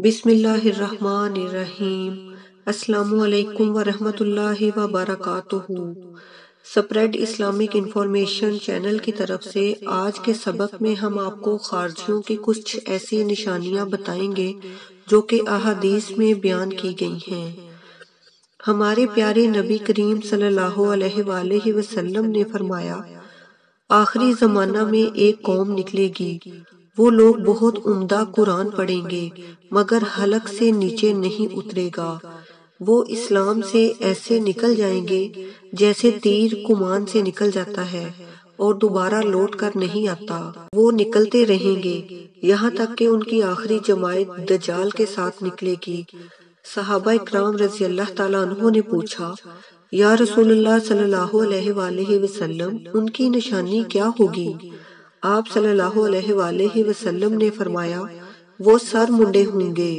بسم اللہ الرحمن الرحیم۔ السلام علیکم ورحمۃ اللہ وبرکاتہ۔ سپریڈ اسلامک انفارمیشن چینل کی طرف سے آج کے سبق میں ہم آپ کو خارجیوں کی کچھ ایسی نشانیاں بتائیں گے جو کہ احادیث میں بیان کی گئی ہیں۔ ہمارے پیارے نبی کریم صلی اللہ علیہ وآلہ وسلم نے فرمایا، آخری زمانہ میں ایک قوم نکلے گی، وہ لوگ بہت عمدہ قرآن پڑھیں گے مگر حلق سے نیچے نہیں اترے گا۔ وہ اسلام سے ایسے نکل جائیں گے جیسے تیر کمان سے نکل جاتا ہے اور دوبارہ لوٹ کر نہیں آتا۔ وہ نکلتے رہیں گے یہاں تک کہ ان کی آخری جماعت دجال کے ساتھ نکلے گی۔ صحابہ اکرام رضی اللہ تعالیٰ عنہ نے پوچھا، یا رسول اللہ صلی اللہ علیہ وآلہ وسلم، ان کی نشانی کیا ہوگی؟ آپ صلی اللہ علیہ وآلہ وسلم نے فرمایا، وہ سر منڈے ہوں گے۔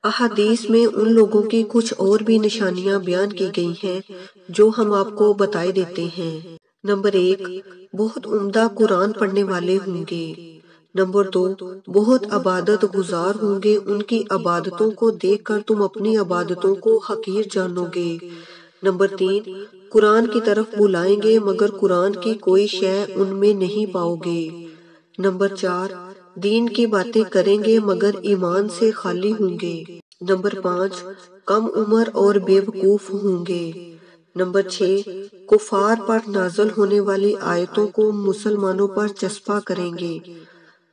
احادیث میں ان لوگوں کی کچھ اور بھی نشانیاں بیان کی گئی ہیں جو ہم آپ کو بتائے دیتے ہیں۔ نمبر 1، بہت عمدہ قرآن پڑھنے والے ہوں گے۔ نمبر 2، بہت عبادت گزار ہوں گے، ان کی عبادتوں کو دیکھ کر تم اپنی عبادتوں کو حقیر جانو گے۔ نمبر 3، قرآن کی طرف بلائیں گے مگر قرآن کی کوئی شے ان میں نہیں پاؤ گے۔ نمبر 4، دین کی باتیں کریں گے مگر ایمان سے خالی ہوں گے۔ نمبر 5، کم عمر اور بے وقوف ہوں گے۔ نمبر 6، کفار پر نازل ہونے والی آیتوں کو مسلمانوں پر چسپاں کریں گے۔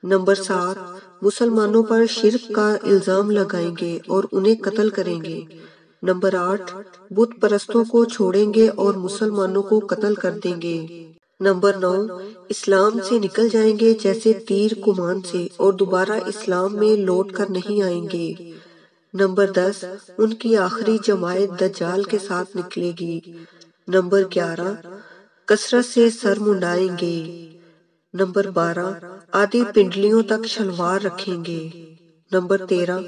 نمبر 7، مسلمانوں پر شرک کا الزام لگائیں گے اور انہیں قتل کریں گے۔ نمبر 8، بت پرستوں کو چھوڑیں گے اور مسلمانوں کو قتل کر دیں گے۔ نمبر 9، اسلام سے نکل جائیں گے جیسے تیر کمان سے اور دوبارہ اسلام میں لوٹ کر نہیں آئیں گے۔ نمبر 10، ان کی آخری جماعت دجال کے ساتھ نکلے گی۔ نمبر 11، کثرت سے سر منڈائیں گے۔ نمبر 12، آدھی پنڈلیوں تک شلوار رکھیں گے۔ نمبر 13،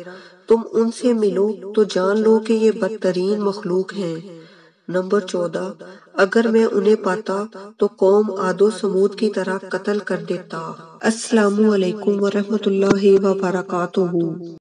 تم ان سے ملو تو جان لو کہ یہ بدترین مخلوق ہیں۔ نمبر 14، اگر میں انہیں پاتا تو قوم عاد و ثمود کی طرح قتل کر دیتا۔ السلام علیکم ورحمۃ اللہ وبرکاتہ۔